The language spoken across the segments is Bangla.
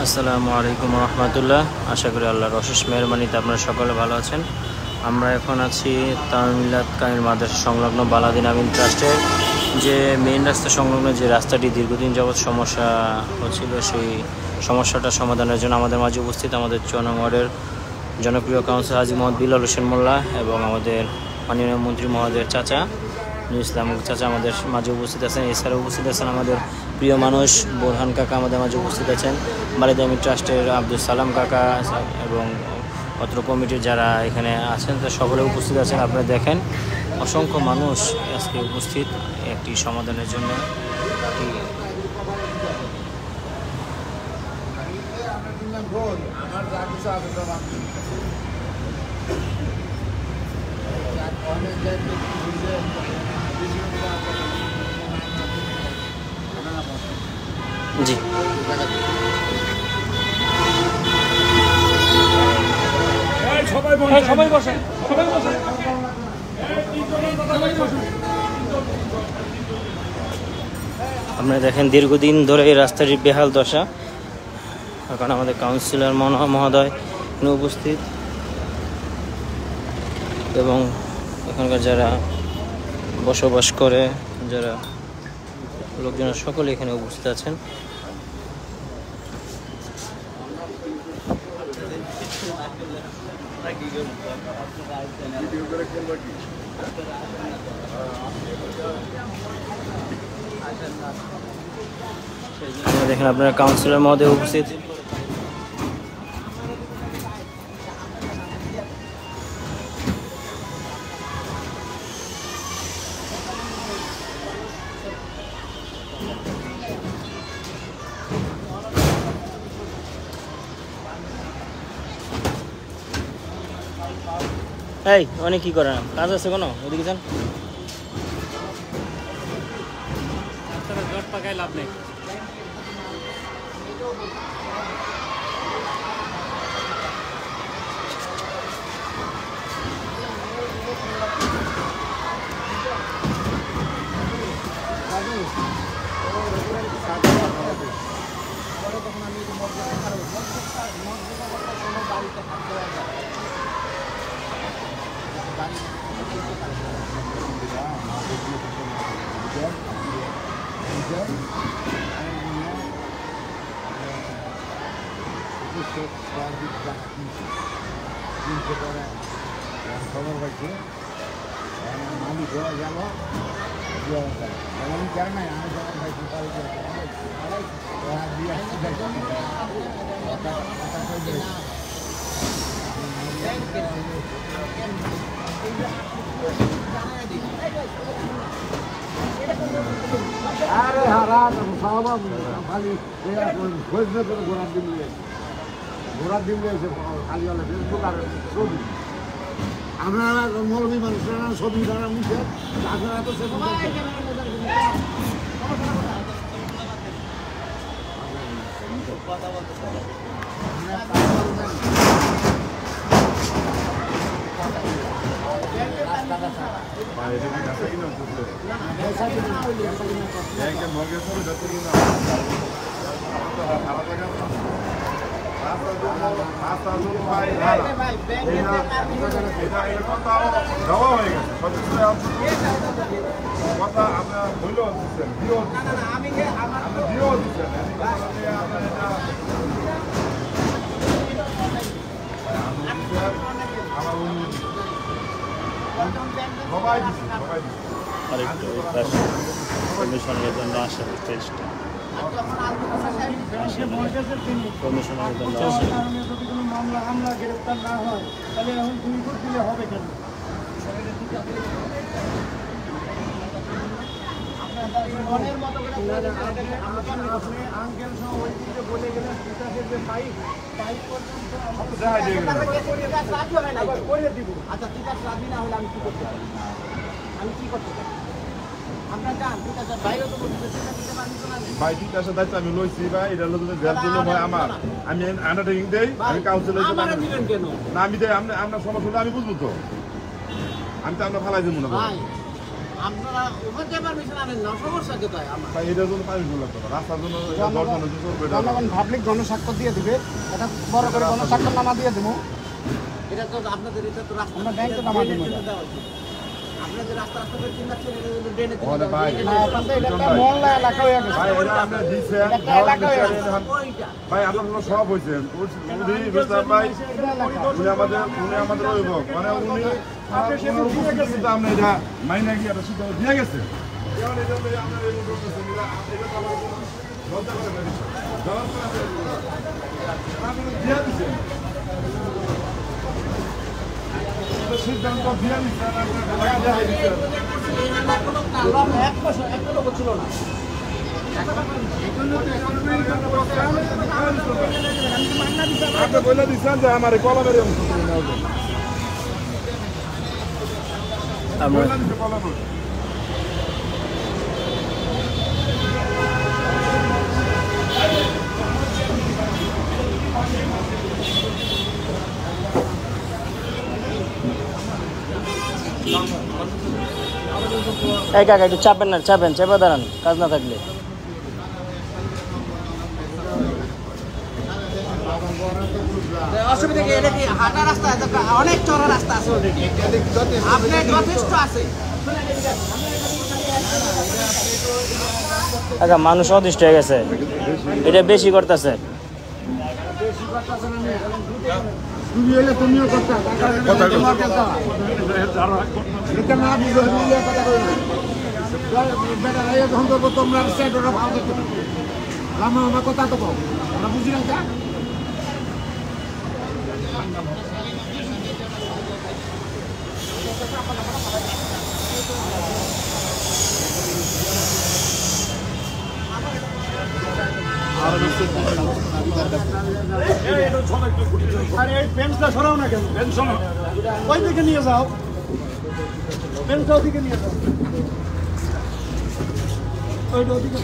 আসসালামু আলাইকুম রহমতুল্লাহ। আশা করি আল্লাহর অশেষ মেহরবানিতে আপনারা সকলে ভালো আছেন। আমরা এখন আছি তামিলাত কামিল মাদ্রাসা সংলগ্ন বালাদিন আমিন ট্রাস্টের যে মেইন রাস্তা সংলগ্ন যে রাস্তাটি দীর্ঘদিন যাবৎ সমস্যা হচ্ছিল, সেই সমস্যাটা সমাধানের জন্য আমাদের মাঝে উপস্থিত আমাদের চৌনগরের জনপ্রিয় কাউন্সিলর হাজী মোহাম্মদ বিলাল হোসেন মোল্লা এবং আমাদের মাননীয় মন্ত্রী মহোদয়ের চাচা ইসলাম চাচা আমাদের মাঝে উপস্থিত আছেন। এছাড়াও উপস্থিত আছেন আমাদের প্রিয় মানুষ বোরহান কাকা আমাদের মাঝে উপস্থিত আছেন, বালাদিন আমিন ট্রাস্টের আব্দুল সালাম কাকা এবং অত্র কমিটির যারা এখানে আছেন তা সকলে উপস্থিত আছেন। আপনারা দেখেন অসংখ্য মানুষ আজকে উপস্থিত একটি সমাধানের জন্য। জি সবাই বসে আপনারা দেখেন দীর্ঘদিন ধরে এই রাস্তাটির বেহাল দশা। এখন আমাদের কাউন্সিলর মহোদয় উপস্থিত এবং এখানকার যারা বসবাস করে যারা লোকজন সকলে এখানে উপস্থিত আছেন। দেখেন আপনার কাউন্সিলর মহোদয় উপস্থিত। এই অনেক কি করেন, কাজ আছে কোনো? ওদিকে যান, লাভ নেই। খবর পাইছে মালিক হয়ে গেল জান নাই আমি যখন পাইছি আরে হারা সব খালি ঘোষণা করে ঘোড়ার ডিম এসে খালি হলে ফেসবুক আর ছবি। আপনারা মৌলবী মানুষরা ছবি দ্বারা মুখে আপনারা তো কমিশনের জন্য আসে চেষ্টা কমিশনের জন্য যদি কোনো মামলা হামলা গ্রেফতার না হয় তাহলে এখন 2 কোটি দিলে হবে কেন? আপনি আঙ্কেল সহ ওই দিকে বলে গেলেন বিকাশের যে পাইপ পর্যন্ত করে দিব। আচ্ছা ঠিক আছে, রাজি না হলে আমি কি করতে পারি? ভাই ঠিক আছে, দায়িত্ব আমি লইছি ভাই। এটা হলো জেল জন্য ভাই আমার, আমি আন্ডারটেকিং দেই, আমি কাউন্সিলর না আমি দেই। আপনার সমস্যা আমি বুঝবো তো, আমি তো আমরা ফালাই দেবো না ভাই। আপনারা ওখান থেকে পারমিশন আনেন না, সমস্যা কোথায় আমার? এটার জন্য পারমিশন লাগতো না, রাস্তার জন্য জনগণ পাবলিক গণস্বাক্ষর দিয়ে দিবে, এটা বড় করে গণস্বাক্ষর নামা দিয়ে দেবো। এটা তো আপনাদের, এটা তো রাস্তা, আমরা ব্যাংকে জমা দেবো। আপনাদের রাস্তা রাস্তা করে চিন্তাচ্ছেন, এটা কিন্তু ড্রেনে না, এখন তো এটা একটা মহল্লা এলাকা হয়ে গেছে। ভাই এটা আমরা দিচ্ছেন একটা এলাকা হয়ে গেছে। ওইটা ভাই আপনার সব হয়েছেন উনি বুঝলাম ভাই উনি আমাদের অভিভাবক মানে উনি কিন্তু আমরা এটা মাইনে গিয়ে একটা সিদ্ধান্ত দিয়ে গেছে সিদ্ধান্ত দিয়ে একটা লোক ছিল না। আপনি বলে দিচ্ছেন যে আমার কলমের আমরা এই কাকা একটু চাপেন না, চাপেন, চেপে দাঁড়ান কাজ না থাকলে। অসুবিধা কি? এটা কি হাঁটা রাস্তা? অনেক চড়া রাস্তা আছে, আপনার যথেষ্ট আছে। কাকা মানুষ অদৃষ্ট হয়ে গেছে, এটা বেশি করতেছে। তুমি হলে তুমিও করতে এটা না বুঝে কথা কই না বেটা রাইয়া যখন করবো তোমরা স্টেট ওরা ভালো দেখতে রামা আমার কথা তো কও আমরা বুঝি না তা আরে এই পেন্সটা সরাও না কেন? পেনশন ওই দিকে নিয়ে যাও, পেনটা ওদিকে নিয়ে যাও, ওইটা ওদিকে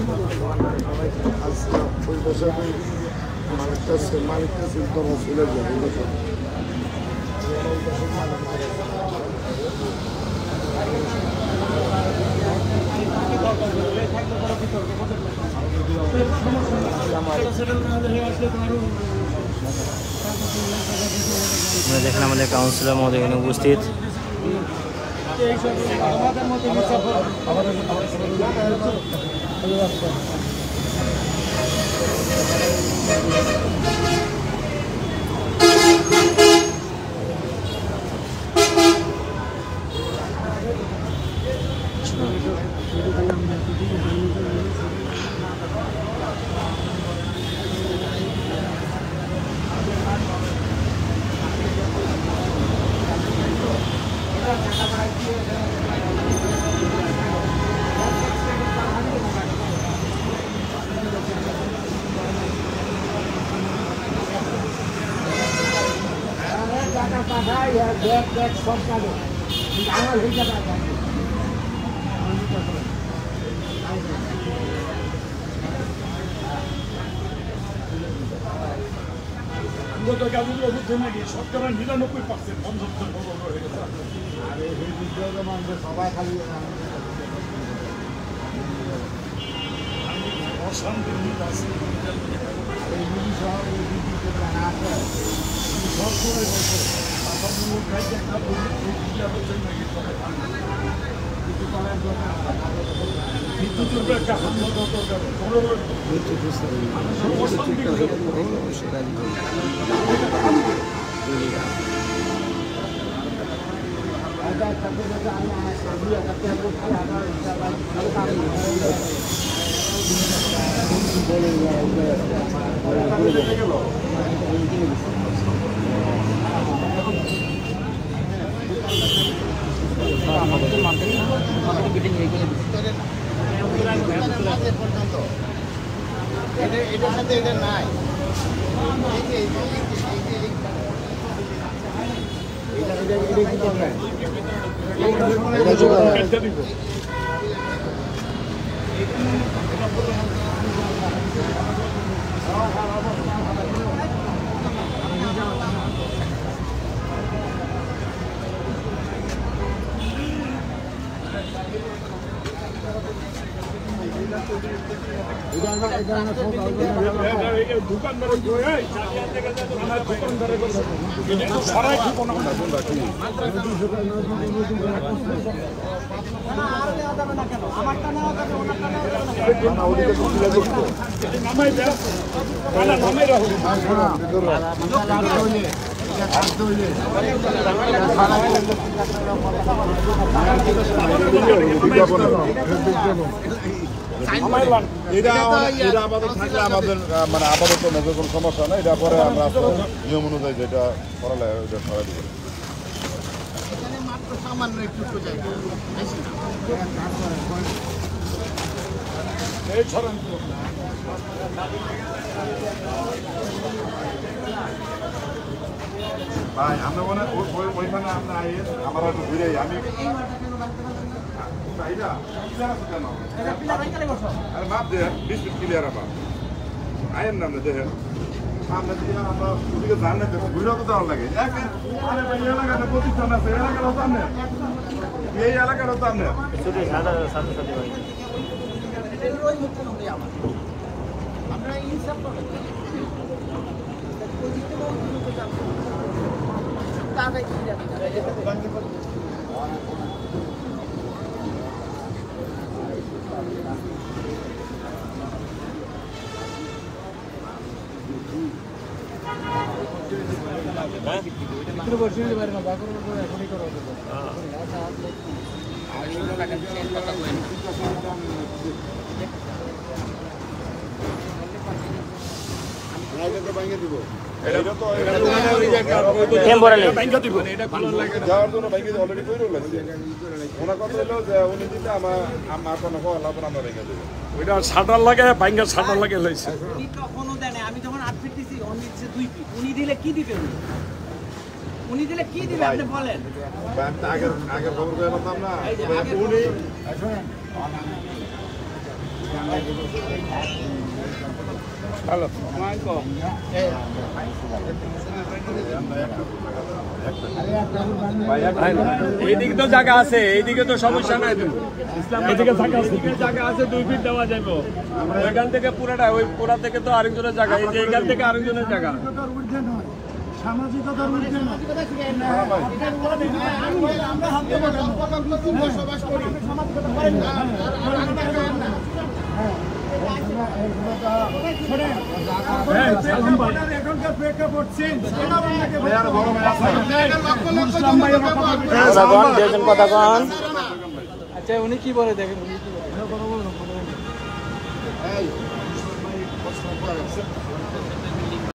আমরা দেখেন আমাদের কাউন্সিলর মহোদয় এখানে উপস্থিত। সব কাজে আমার হয়ে যাবে সরকারের 99% হয়ে গেছে। সবাই খালি অশান্তি আছে এটার সাথে এটা নাই। দোকানদারে সরাই ঠিক না আর দেওয়া যাবে না কেন? আমারটা নেওয়া যাবে, ওনারটা নেওয়া যাবে না। নামাই দেয় নামাই রাখো এটা আমাদের থাকলে আমাদের মানে আপাতত নজর কোনো সমস্যা নেই। এটা পরে আমরা নিয়ম অনুযায়ী যেটা করালে ওইটা সরাই দেবো। এখানে মাত্র সামান্য একটু জায়গা, বেশি না। এই ছড়ান ভাই আমরা মনে ওইখানে আমরা আমার একটু ঘুরে আমি আরে মাপ দেন 20 ফিট ক্লিয়ার আমার আয়ের নাম দেখেন সামনে দিয়ে আমরা ওদিকে যান না দেখো ঘুরে তো দেওয়ার লাগে এই এলাকার প্রতিষ্ঠান আছে এলাকার হতো আপনি এই এলাকার হতো আপনি ওই মুখ্যমন্ত্রী আমার। আপনারা ইনসাফ করবেন। তাড়াতাড়ি কি যাবে? যাওয়ার জন্য বাইকে অলরেডি করে লাগছে ওনার কথা হলো যে উনি দিতে আমার কোনো লাভ আমরা ভেঙে দেবো ওইটা শাটার লাগে ভাঙ্গা শাটার লাগে লইছে উনি কখনো দেন নাই। আমি যখন 8 ফিট দিছি উনি দিচ্ছে 2 ফিট। উনি দিলে কি দিবে উনি? উনি দিলে কি দিবে আপনি বলেন। আগের খবর পেয়ে পেতাম না এই যে আগের উনি ভালো এইদিকে তো জায়গা আছে, এইদিকে তো সমস্যা নাই। এদিকে জায়গা আছে 2 ফিট দেওয়া যাবে। এখান থেকে পুরাটা ওই পুরা থেকে তো আরেকজনের জায়গা, এই যে এখান থেকে আরেকজনের জায়গা। সামাজিকতার ঊর্ধ্বে নয়। বসবাস করি। এখনকার প্রেক্ষাপট চেঞ্জ। আচ্ছা উনি কি বলে দেখেন। উনি কি বলে?